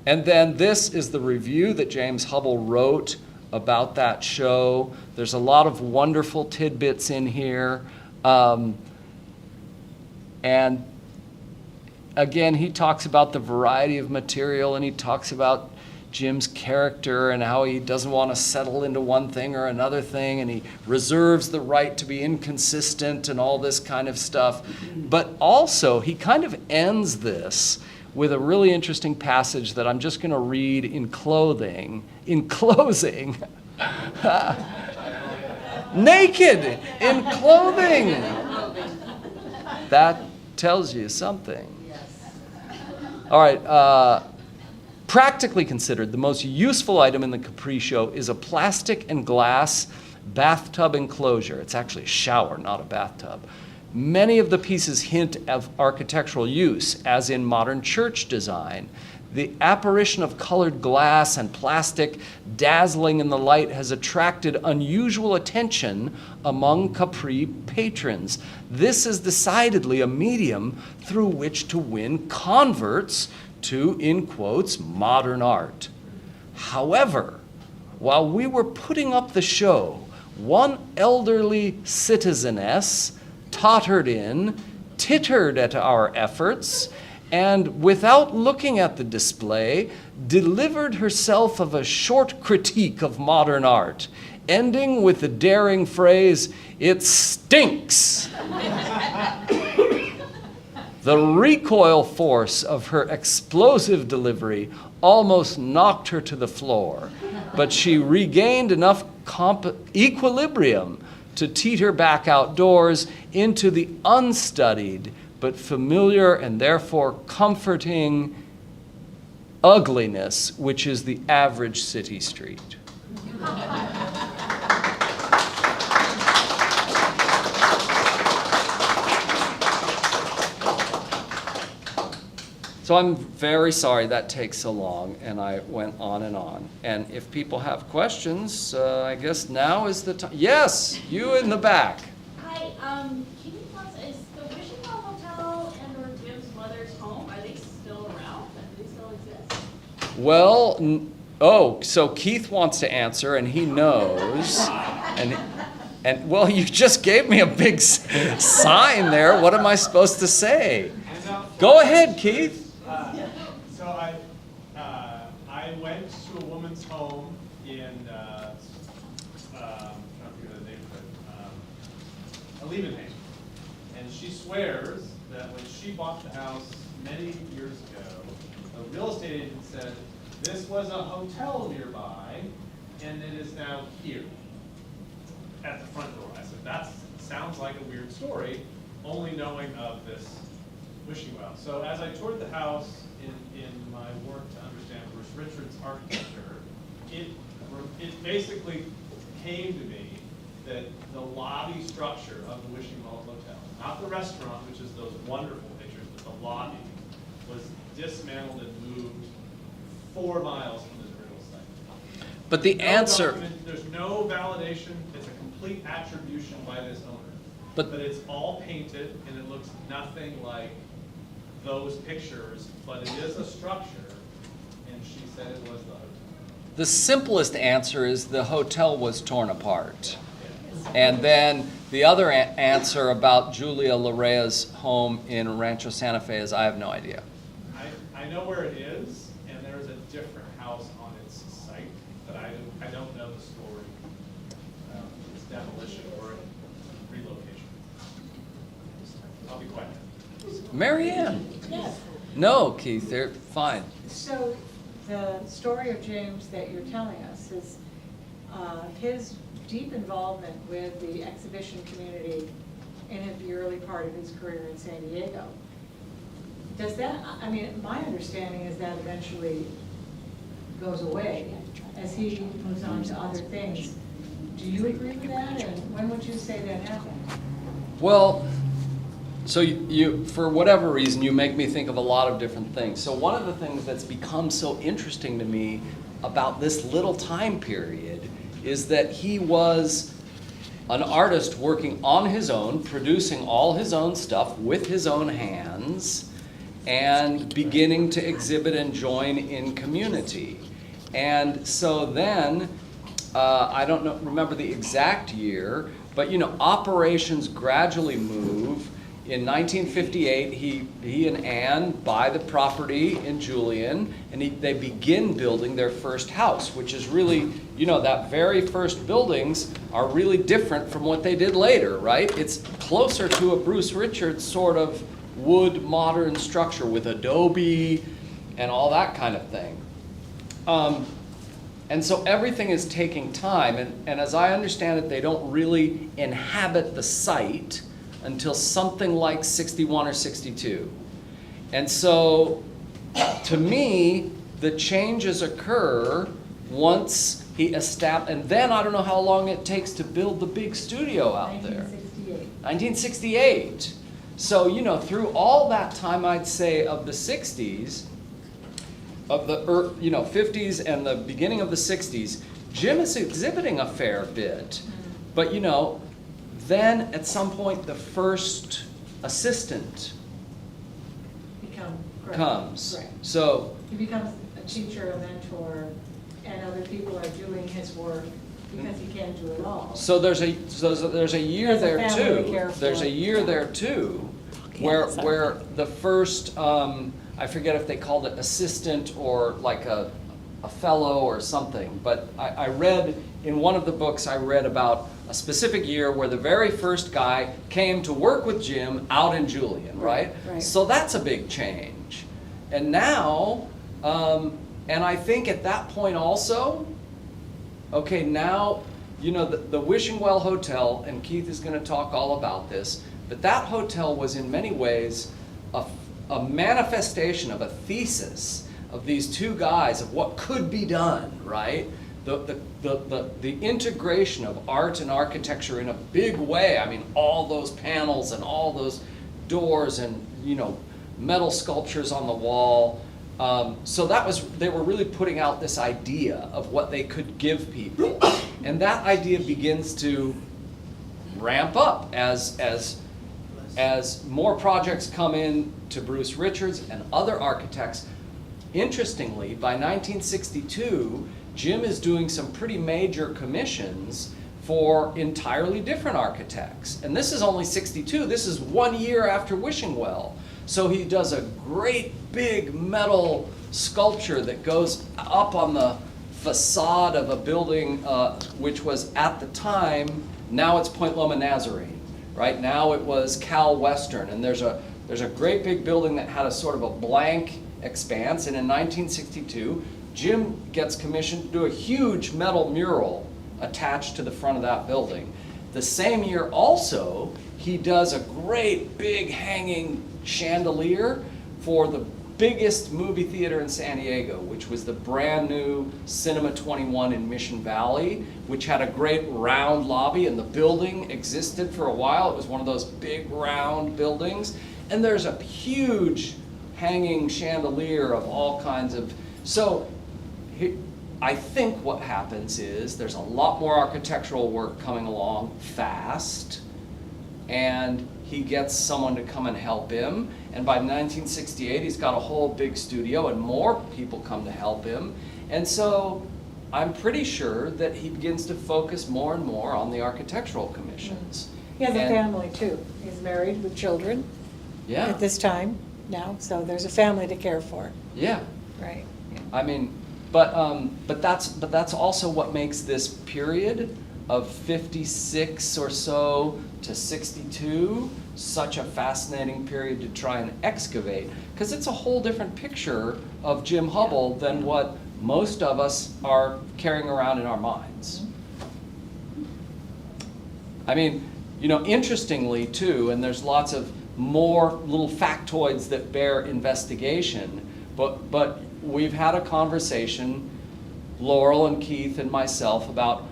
And then this is the review that James Hubbell wrote about that show. There's a lot of wonderful tidbits in here. And again, he talks about the variety of material, and he talks about Jim's character and how he doesn't want to settle into one thing or another thing, and he reserves the right to be inconsistent and all this kind of stuff. But also, he kind of ends this with a really interesting passage that I'm just going to read in closing. Naked in clothing. That tells you something. All right. Practically considered, the most useful item in the Capri show is a plastic and glass bathtub enclosure. It's actually a shower, not a bathtub. Many of the pieces hint of architectural use, as in modern church design. The apparition of colored glass and plastic dazzling in the light has attracted unusual attention among Capri patrons. This is decidedly a medium through which to win converts to, in quotes, modern art. However, while we were putting up the show, one elderly citizeness tottered in, tittered at our efforts, and without looking at the display, delivered herself of a short critique of modern art, ending with the daring phrase, "It stinks." The recoil force of her explosive delivery almost knocked her to the floor, but she regained enough equilibrium to teeter back outdoors into the unstudied but familiar and therefore comforting ugliness which is the average city street. So I'm very sorry that takes so long, and I went on and on. And if people have questions, I guess now is the time. Yes, you in the back. Hi, can you tell us, is the Wishing Well Hotel and or Jim's mother's home, are they still around? Do they still exist? Well, so Keith wants to answer, and he knows. And well, you just gave me a big sign there. What am I supposed to say? Go ahead, Keith. So I went to a woman's home in, I'm trying to figure the neighborhood, Ilan-Lael. And she swears that when she bought the house many years ago, a real estate agent said, this was a hotel nearby, and it is now here at the front door. I said, that sounds like a weird story, only knowing of this wishing well. So as I toured the house in my work to understand Bruce Richard's architecture, it basically came to me that the lobby structure of the Wishing Well Hotel, not the restaurant, which is those wonderful pictures, but the lobby was dismantled and moved 4 miles from the original site. But the answer... There's no validation. It's a complete attribution by this owner. But it's all painted, and it looks nothing like those pictures, but it is a structure, and she said it was the hotel. The simplest answer is the hotel was torn apart. And then the other answer about Julia Larrea's home in Rancho Santa Fe is I have no idea. I know where it is, and there is a different house on its site, but I don't know the story. It's demolition or relocation. I'll be quiet. Marianne? Yes. No, Keith, they're fine. So the story of James that you're telling us is his deep involvement with the exhibition community in the early part of his career in San Diego. Does that, I mean, my understanding is that eventually goes away as he moves on to other things. Do you agree with that? And when would you say that happened? Well, so you, for whatever reason, you make me think of a lot of different things. So one of the things that's become so interesting to me about this little time period is that he was an artist working on his own, producing all his own stuff with his own hands, and beginning to exhibit and join in community. And so then, I don't remember the exact year, but operations gradually move. In 1958, he and Anne buy the property in Julian, and they begin building their first house, which is really, that very first buildings are really different from what they did later, right? It's closer to a Bruce Richards sort of wood modern structure with adobe and all that kind of thing. And so everything is taking time, and as I understand it, they don't really inhabit the site until something like 61 or 62. And so, to me, the changes occur once he established, and then I don't know how long it takes to build the big studio out there. 1968. So, through all that time, I'd say, of the 60s, of the 50s and the beginning of the 60s, Jim is exhibiting a fair bit. But, then at some point the first assistant comes. Right. So he becomes a teacher, a mentor, and other people are doing his work because he can't do it all. So there's a year there too. There's a year there too, where the first I forget if they called it assistant or like a a fellow or something, but I read, in one of the books I read about a specific year where the very first guy came to work with Jim out in Julian, right? Right. So that's a big change. And now, and I think at that point also, okay, now, you know, the Wishing Well Hotel, and Keith is going to talk all about this, but that hotel was in many ways a manifestation of a thesis of these two guys of what could be done, right? The integration of art and architecture in a big way. I mean, all those panels and all those doors and, you know, metal sculptures on the wall. So that was, they were really putting out this idea of what they could give people. And that idea begins to ramp up as more projects come in to Bruce Richards and other architects. Interestingly, by 1962, Jim is doing some pretty major commissions for entirely different architects. And this is only 62. This is 1 year after Wishing Well. So he does a great big metal sculpture that goes up on the facade of a building which was at the time, now it's Point Loma Nazarene. Right now it was Cal Western, and there's a great big building that had a sort of a blank expanse, and in 1962, Jim gets commissioned to do a huge metal mural attached to the front of that building. The same year also, he does a great big hanging chandelier for the biggest movie theater in San Diego, which was the brand new Cinema 21 in Mission Valley, which had a great round lobby, and the building existed for a while. It was one of those big round buildings. And there's a huge hanging chandelier of all kinds of, so I think what happens is there's a lot more architectural work coming along fast, and he gets someone to come and help him. And by 1968, he's got a whole big studio, and more people come to help him. And so I'm pretty sure that he begins to focus more and more on the architectural commissions. He has a family too. He's married with children Yeah. at this time now, so there's a family to care for. Yeah. Right. Yeah. I mean, but that's also what makes this period of 56 or so to 62 such a fascinating period to try and excavate, because it's a whole different picture of Jim Hubbell than what most of us are carrying around in our minds. I mean, you know, interestingly too, and there's lots of more little factoids that bear investigation, but we've had a conversation, Laurel and Keith and myself, about,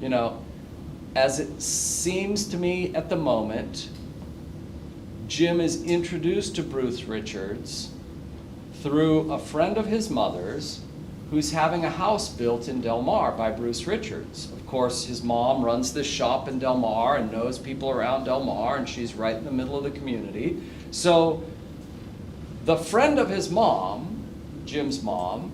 you know, as it seems to me at the moment, Jim is introduced to Bruce Richards through a friend of his mother's who's having a house built in Del Mar by Bruce Richards. Of course, his mom runs this shop in Del Mar and knows people around Del Mar, and she's right in the middle of the community. So the friend of his mom, Jim's mom,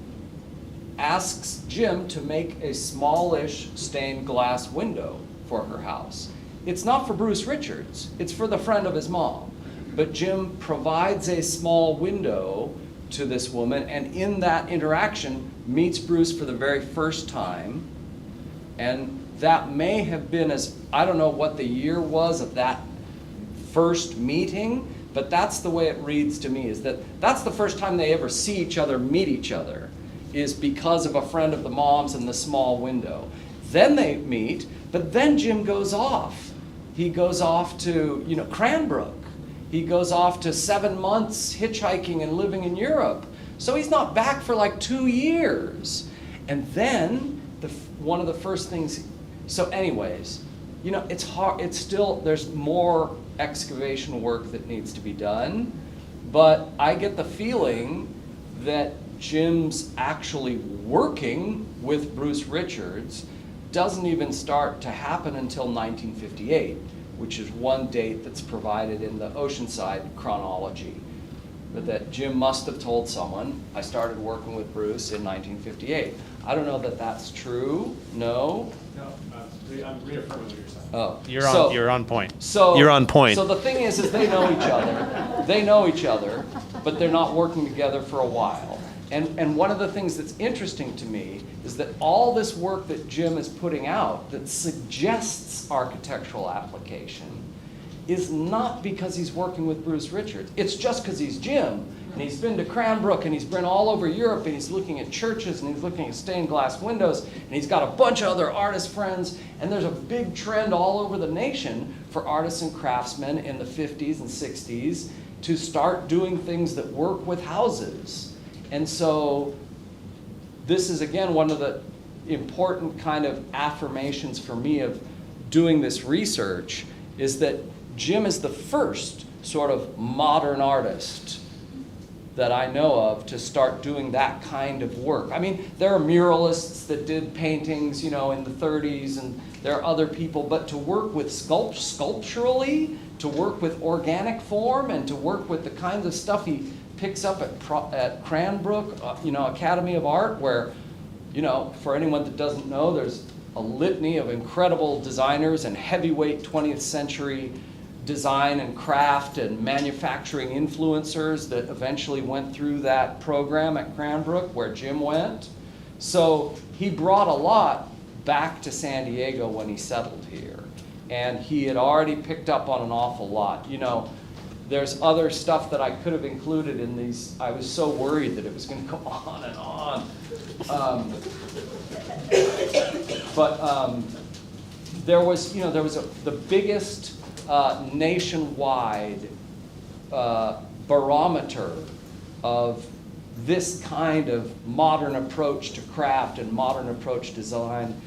asks Jim to make a smallish stained glass window for her house. It's not for Bruce Richards, it's for the friend of his mom. But Jim provides a small window to this woman, and in that interaction meets Bruce for the very first time. And that may have been, as I don't know what the year was of that first meeting, but that's the way it reads to me, is that that's the first time they ever see each other, meet each other, is because of a friend of the mom's and the small window. Then they meet, but then Jim goes off. He goes off to, you know, Cranbrook. He goes off to 7 months hitchhiking and living in Europe. So he's not back for like 2 years. And then one of the first things, so anyways, you know, it's hard, it's still, there's more excavation work that needs to be done, but I get the feeling that Jim's actually working with Bruce Richards doesn't even start to happen until 1958, which is one date that's provided in the Oceanside chronology. But that Jim must have told someone, I started working with Bruce in 1958. I don't know that that's true. No? No, I'm reaffirming what you're saying. Oh. You're on point. So You're on point. So the thing is they know each other. They know each other, but they're not working together for a while. And one of the things that's interesting to me is that all this work that Jim is putting out that suggests architectural application is not because he's working with Bruce Richards. It's just because he's Jim, and he's been to Cranbrook, and he's been all over Europe, and he's looking at churches, and he's looking at stained glass windows, and he's got a bunch of other artist friends, and there's a big trend all over the nation for artists and craftsmen in the 50s and 60s to start doing things that work with houses. And so this is, again, one of the important kind of affirmations for me of doing this research, is that Jim is the first sort of modern artist that I know of to start doing that kind of work. I mean, there are muralists that did paintings, you know, in the 30s, and there are other people, but to work with sculpturally, to work with organic form, and to work with the kinds of stuff he picks up at Cranbrook, you know, Academy of Art, where, you know, for anyone that doesn't know, there's a litany of incredible designers and heavyweight 20th century design and craft and manufacturing influencers that eventually went through that program at Cranbrook where Jim went. So he brought a lot back to San Diego when he settled here. And he had already picked up on an awful lot. You know, there's other stuff that I could have included in these. I was so worried that it was going to go on and on. There was, you know, the biggest nationwide barometer of this kind of modern approach to craft and modern approach to design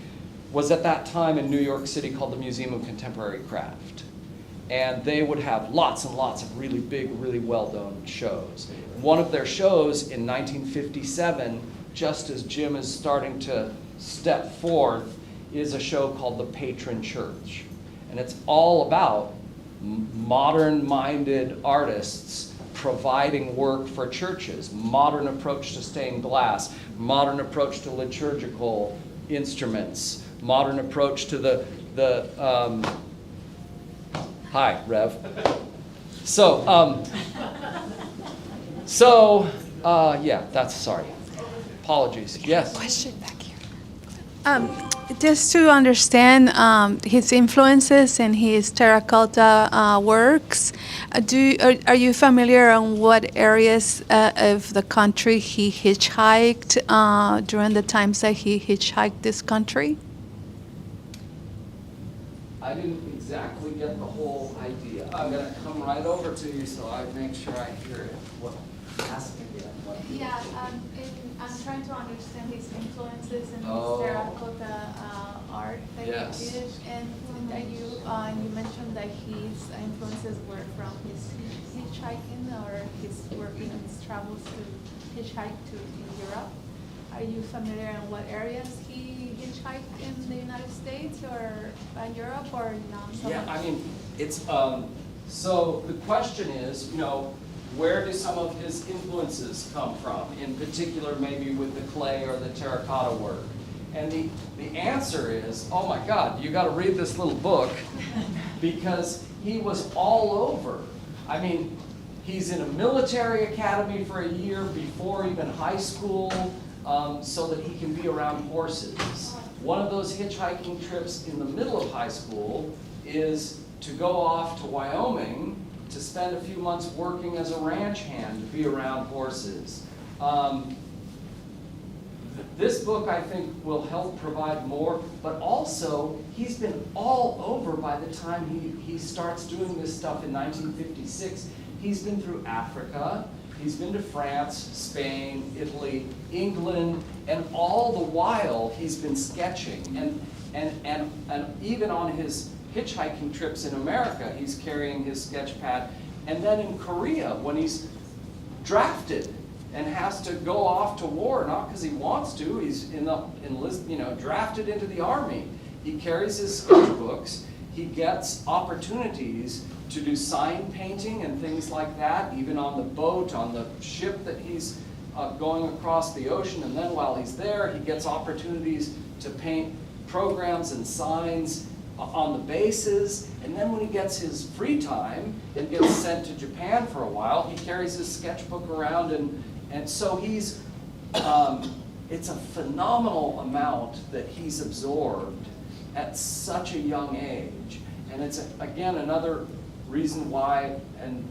was at that time in New York City called the Museum of Contemporary Craft. And they would have lots and lots of really big, really well-known shows. One of their shows in 1957, just as Jim is starting to step forth, is a show called The Patron Church. And it's all about modern-minded artists providing work for churches, modern approach to stained glass, modern approach to liturgical instruments, modern approach to the hi, Rev. Yeah, that's, sorry. Apologies. Yes? Question back here. Just to understand his influences and his terracotta works, are you familiar on what areas of the country he hitchhiked during the times that he hitchhiked this country? I didn't exactly get the whole idea. I'm going to come right over to you so I make sure I hear it. What? Ask again. What? Yeah, I'm trying to understand his influences and Oh. his terracotta art that Yes. he did, and that you mentioned that his influences were from his hitchhiking or his working and his travels to hitchhike to in Europe. Are you familiar in what areas he hitchhiked in the United States or Europe or not? So Yeah, much? I mean, it's, so the question is, you know, where do some of his influences come from? In particular, maybe with the clay or the terracotta work. And the answer is, oh my God, you gotta read this little book because he was all over. I mean, he's in a military academy for a year before even high school, so that he can be around horses. One of those hitchhiking trips in the middle of high school is to go off to Wyoming to spend a few months working as a ranch hand to be around horses. This book, I think, will help provide more, but also he's been all over by the time he starts doing this stuff in 1956. He's been through Africa, he's been to France, Spain, Italy, England, and all the while he's been sketching. And even on his hitchhiking trips in America, he's carrying his sketch pad. And then in Korea, when he's drafted and has to go off to war, not because he wants to, he's drafted into the army. He carries his sketchbooks, he gets opportunities to do sign painting and things like that, even on the boat, on the ship that he's going across the ocean. And then while he's there, he gets opportunities to paint programs and signs on the bases. And then when he gets his free time and gets sent to Japan for a while, he carries his sketchbook around. And so he's it's a phenomenal amount that he's absorbed at such a young age. And it's, again, another reason why, and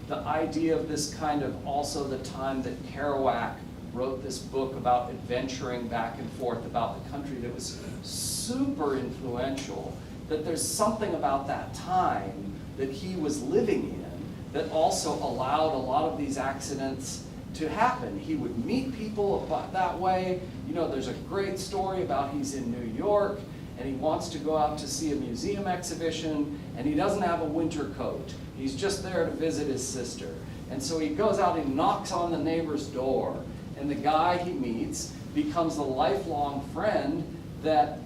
the idea of this kind of also the time that Kerouac wrote this book about adventuring back and forth about the country that was super influential, that there's something about that time that he was living in that also allowed a lot of these accidents to happen. He would meet people that way. You know, there's a great story about he's in New York and he wants to go out to see a museum exhibition and he doesn't have a winter coat. He's just there to visit his sister. And so he goes out and knocks on the neighbor's door, and the guy he meets becomes a lifelong friend that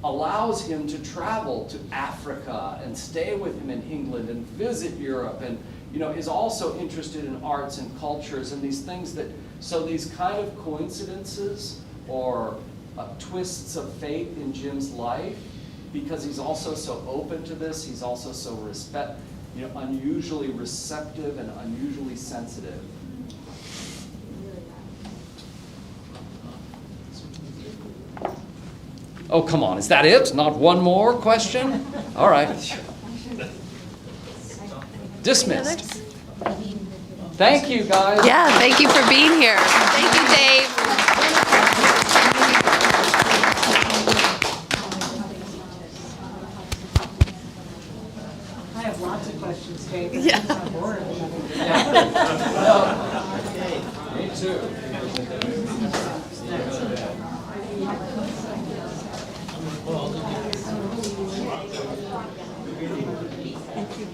allows him to travel to Africa and stay with him in England and visit Europe, and you know, is also interested in arts and cultures and these things that, so these kind of coincidences or twists of fate in Jim's life, because he's also so open to this, he's also so unusually receptive and unusually sensitive. Oh, come on, is that it? Not one more question? All right. Dismissed. Thank you, guys. Yeah, thank you for being here. Thank you, Dave. I have lots of questions, Dave. Yeah. It's not boring. Me too.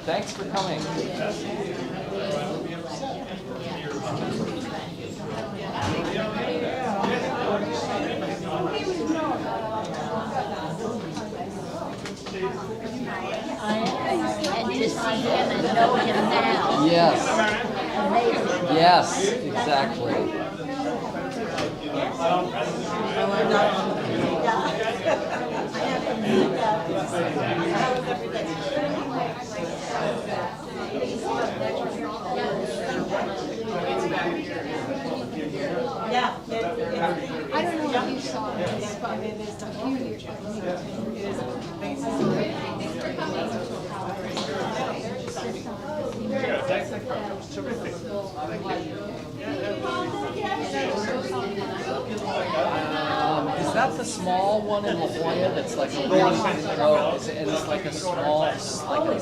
Thanks for coming. And to see him and know him now. Yes. Amazing. Yes, exactly. Yeah. I don't know if you saw this, but It is a huge, it is amazing. Is that the small one in La Jolla that's like a really, and it's like a small, like a